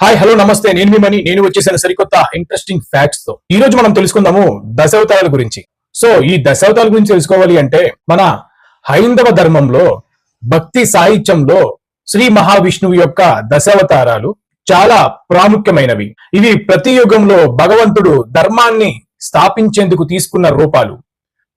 Hi hello నమస్తే, నేను మీ money. నేను వచ్చేసాను సరికొత్త ఇంట్రెస్టింగ్ ఫ్యాక్ట్స్ తో. ఈ రోజు మనం తెలుసుకుందాము దశావతారాల గురించి. సో ఈ దశావతారాల గురించి తెలుసుకోవాలి అంటే మన హైందవ ధర్మంలో భక్తి సాహిత్యంలో శ్రీ మహావిష్ణువు యొక్క దశావతారాలు చాలా ప్రాముఖ్యమైనవి. ఇవి ప్రతి యుగంలో భగవంతుడు ధర్మాన్ని స్థాపించేందుకు తీసుకున్న రూపాలు.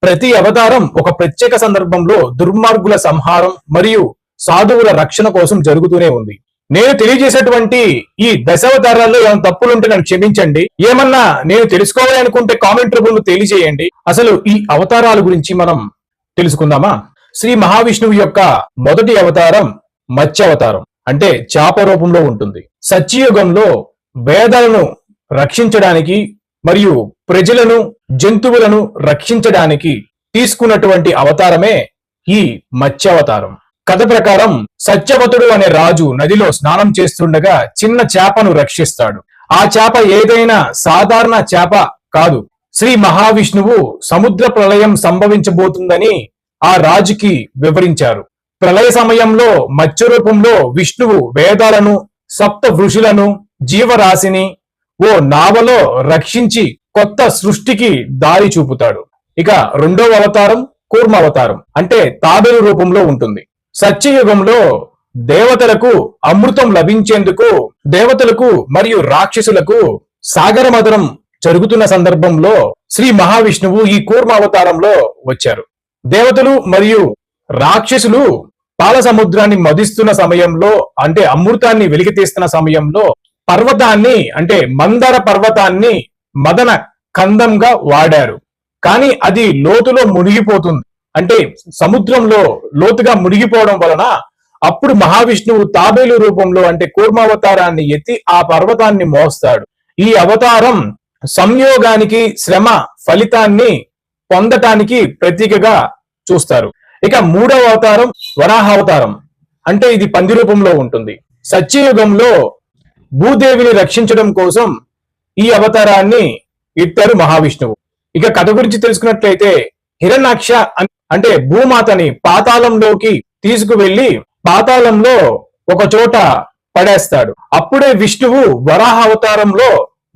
ప్రతి అవతారం ఒక ప్రత్యేక సందర్భంలో దుర్మార్గుల సంహారం మరియు సాధువుల రక్షణ కోసం జరుగుతూనే ఉంది. నేను తెలియజేసేటువంటి ఈ దశావతారాల్లో ఏమైనా తప్పులుంటే నన్ను క్షమించండి. ఏమన్నా నేను తెలుసుకోవాలి అనుకుంటే కామెంట్ రూపంలో తెలియజేయండి. అసలు ఈ అవతారాల గురించి మనం తెలుసుకుందామా? శ్రీ మహావిష్ణువు యొక్క మొదటి అవతారం మత్స్య అవతారం, అంటే చేప రూపంలో ఉంటుంది. సత్యయుగంలో వేదాలను రక్షించడానికి మరియు ప్రజలను జంతువులను రక్షించడానికి తీసుకున్నటువంటి అవతారమే ఈ మత్స్యావతారం. కథ ప్రకారం సత్యవతుడు అనే రాజు నదిలో స్నానం చేస్తుండగా చిన్న చేపను రక్షిస్తాడు. ఆ చేప ఏదైనా సాధారణ చేప కాదు. శ్రీ మహావిష్ణువు సముద్ర ప్రళయం సంభవించబోతుందని ఆ రాజుకి వివరించారు. ప్రళయ సమయంలో మత్స్య రూపంలో విష్ణువు వేదాలను, సప్త ఋషులను, జీవరాశిని ఓ నావలో రక్షించి కొత్త సృష్టికి దారి చూపుతాడు. ఇక రెండవ అవతారం కూర్మ అవతారం, అంటే తాబేలు రూపంలో ఉంటుంది. సత్యయుగంలో దేవతలకు అమృతం లభించేందుకు దేవతలకు మరియు రాక్షసులకు సాగర మథనం జరుగుతున్న సందర్భంలో శ్రీ మహావిష్ణువు ఈ కూర్మ అవతారంలో వచ్చారు. దేవతలు మరియు రాక్షసులు పాల సముద్రాన్ని మదిస్తున్న సమయంలో, అంటే అమృతాన్ని వెలికితీస్తున్న సమయంలో పర్వతాన్ని, అంటే మందర పర్వతాన్ని మదన కందంగా వాడారు. కానీ అది లోతులో మునిగిపోతుంది. అంటే సముద్రంలో లోతుగా మునిగిపోవడం వలన అప్పుడు మహావిష్ణువు తాబేలు రూపంలో, అంటే కూర్మావతారాన్ని ఎత్తి ఆ పర్వతాన్ని మోస్తాడు. ఈ అవతారం సంయోగానికి, శ్రమ ఫలితాన్ని పొందటానికి ప్రతీకగా చూస్తారు. ఇక మూడవ అవతారం వరాహ అవతారం, అంటే ఇది పంది రూపంలో ఉంటుంది. సత్యయుగంలో భూదేవిని రక్షించడం కోసం ఈ అవతారాన్ని ఎత్తారు మహావిష్ణువు. ఇక కథ గురించి తెలుసుకున్నట్లయితే హిరణ్యాక్ష అంటే భూమాతని పాతాళంలోకి తీసుకువెళ్లి పాతాళంలో ఒక చోట పడేస్తాడు. అప్పుడే విష్ణువు వరాహ అవతారంలో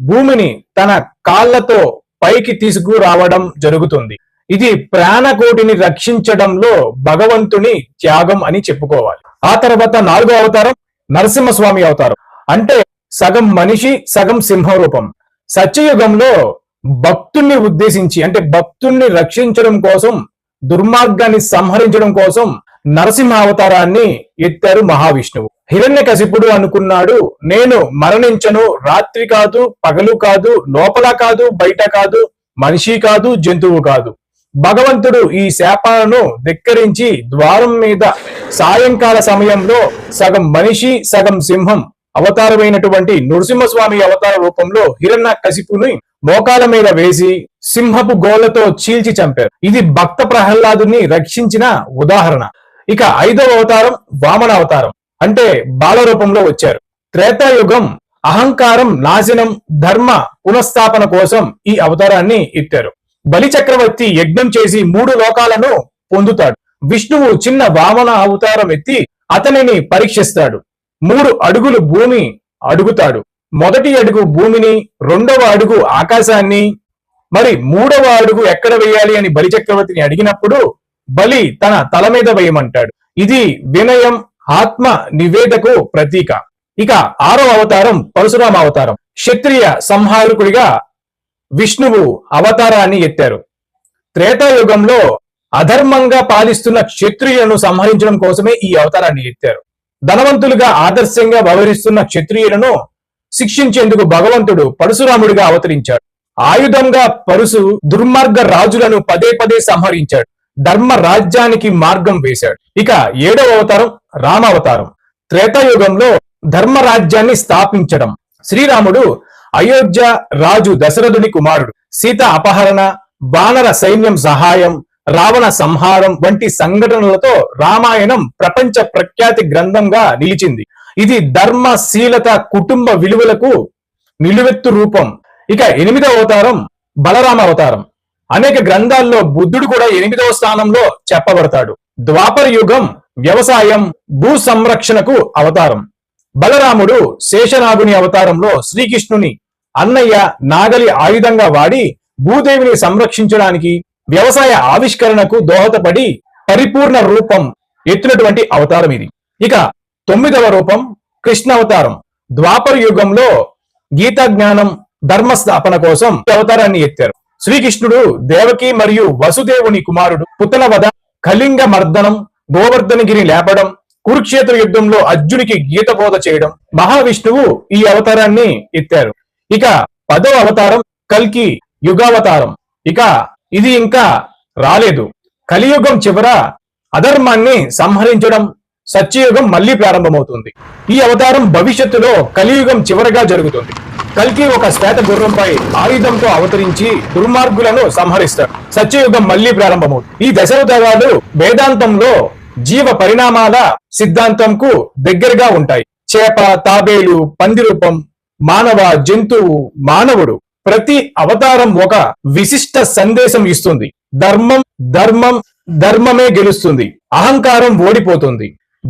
భూమిని తన కాళ్లతో పైకి తీసుకురావడం జరుగుతుంది. ఇది ప్రాణకోటిని రక్షించడంలో భగవంతుని త్యాగం అని చెప్పుకోవాలి. ఆ తర్వాత నాలుగో అవతారం నరసింహస్వామి అవతారం, అంటే సగం మనిషి సగం సింహ రూపం. సత్యయుగంలో భక్తుల్ని ఉద్దేశించి, అంటే భక్తుల్ని రక్షించడం కోసం, దుర్మార్గాన్ని సంహరించడం కోసం నరసింహ అవతారాన్ని ఎత్తారు మహావిష్ణువు. హిరణ్యకశిపుడు అనుకున్నాడు, నేను మరణించను, రాత్రి కాదు పగలు కాదు, లోపల కాదు బయట కాదు, మనిషి కాదు జంతువు కాదు. భగవంతుడు ఈ శాపాలను ధిక్కరించి ద్వారం మీద సాయంకాల సమయంలో సగం మనిషి సగం సింహం అవతారమైనటువంటి నృసింహస్వామి అవతార రూపంలో హిరణ్యకశిపుని మోకాల మీద వేసి సింహపు గోళ్లతో చీల్చి చంపారు. ఇది భక్త ప్రహ్లాదుని రక్షించిన ఉదాహరణ. ఇక ఐదవ అవతారం వామన అవతారం, అంటే బాల రూపంలో వచ్చారు. త్రేతాయుగం అహంకారం నాశనం, ధర్మ పునఃస్థాపన కోసం ఈ అవతారాన్ని ఎత్తారు. బలి చక్రవర్తి యజ్ఞం చేసి 3 లోకాలను పొందుతాడు. విష్ణువు చిన్న వామన అవతారం ఎత్తి అతనిని పరీక్షిస్తాడు. 3 అడుగులు భూమి అడుగుతాడు. మొదటి అడుగు భూమిని, రెండవ అడుగు ఆకాశాన్ని, మరి 3వ అడుగు ఎక్కడ వేయాలి అని బలి చక్రవర్తిని అడిగినప్పుడు బలి తన తల మీద వేయమంటాడు. ఇది వినయం, ఆత్మ నివేదకు ప్రతీక. ఇక 6వ అవతారం పరశురామ అవతారం, క్షత్రియ సంహారకుడిగా విష్ణువు అవతారాన్ని ఎత్తారు. త్రేతాయుగంలో అధర్మంగా పాలిస్తున్న క్షత్రియులను సంహరించడం కోసమే ఈ అవతారాన్ని ఎత్తారు. ధనవంతులుగా ఆదర్శంగా వ్యవహరిస్తున్న క్షత్రియులను శిక్షించేందుకు భగవంతుడు పరశురాముడిగా అవతరించాడు. ఆయుధంగా పరుసు దుర్మార్గ రాజులను పదే పదే సంహరించాడు. ధర్మ రాజ్యానికి మార్గం వేశాడు. ఇక 7వ అవతారం రామావతారం, త్రేతాయుగంలో ధర్మ రాజ్యాన్ని స్థాపించడం. శ్రీరాముడు అయోధ్య రాజు దశరథుని కుమారుడు. సీత అపహరణ, వానర సైన్యం సహాయం, రావణ సంహారం వంటి సంఘటనలతో రామాయణం ప్రపంచ ప్రఖ్యాతి గ్రంథంగా నిలిచింది. ఇది ధర్మశీలత, కుటుంబ విలువలకు నిలువెత్తు రూపం. ఇక 8వ అవతారం బలరామ అవతారం. అనేక గ్రంథాల్లో బుద్ధుడు కూడా 8వ స్థానంలో చెప్పబడతాడు. ద్వాపర యుగం వ్యవసాయం, భూ సంరక్షణకు అవతారం. బలరాముడు శేషనాగుని అవతారంలో శ్రీకృష్ణుని అన్నయ్య నాగలి ఆయుధంగా వాడి భూదేవిని సంరక్షించడానికి వ్యవసాయ ఆవిష్కరణకు దోహదపడి పరిపూర్ణ రూపం ఎత్తినటువంటి అవతారం ఇది. ఇక 9వ రూపం కృష్ణ అవతారం. ద్వాపర యుగంలో గీతా జ్ఞానం ధర్మ స్థాపన కోసం ఈ అవతారాన్ని ఎత్తారు. శ్రీకృష్ణుడు దేవకి మరియు వసుదేవుని కుమారుడు. పుతన వధ, కళింగ మర్దనం, గోవర్ధనగిరి లేపడం, కురుక్షేత్ర యుద్ధంలో అర్జునికి గీత బోధ చేయడం, మహావిష్ణువు ఈ అవతారాన్ని ఎత్తారు. ఇక 10వ అవతారం కల్కి యుగావతారం. ఇక ఇది ఇంకా రాలేదు. కలియుగం చివర అధర్మాన్ని సంహరించడం, సత్యయుగం మళ్లీ ప్రారంభమవుతుంది. ఈ అవతారం భవిష్యత్తులో కలియుగం చివరగా జరుగుతుంది. కల్కి ఒక శ్వేత గుర్రంపై ఆయుధంతో అవతరించి దుర్మార్గులను సంహరిస్తాడు. సత్యయుగం మళ్లీ ప్రారంభమవుతుంది. ఈ దశావతారాలు వేదాంతంలో జీవ పరిణామాల సిద్ధాంతంకు దగ్గరగా ఉంటాయి. చేప, తాబేలు, పంది రూపం, మానవ, జంతువు, మానవుడు, ప్రతి అవతారం ఒక విశిష్ట సందేశం ఇస్తుంది. ధర్మమే గెలుస్తుంది, అహంకారం ఓడిపోతుంది,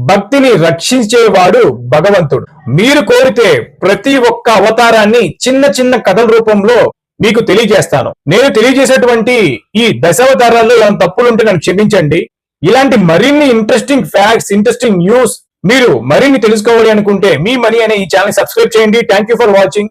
భక్తిని రక్షించేవాడు భగవంతుడు. మీరు కోరితే ప్రతి ఒక్క అవతారాన్ని చిన్న చిన్న కథల రూపంలో మీకు తెలియజేస్తాను. నేను తెలియజేసేటువంటి ఈ దశావతారాల్లో ఏమైనా తప్పులుంటే నన్ను క్షమించండి. ఇలాంటి మరిన్ని ఇంట్రెస్టింగ్ ఫ్యాక్ట్స్, ఇంట్రెస్టింగ్ న్యూస్ మీరు మరిన్ని తెలుసుకోవాలి అనుకుంటే మీ మనీ అనే ఈ ఛానల్ సబ్స్క్రైబ్ చేయండి. Thank you for watching.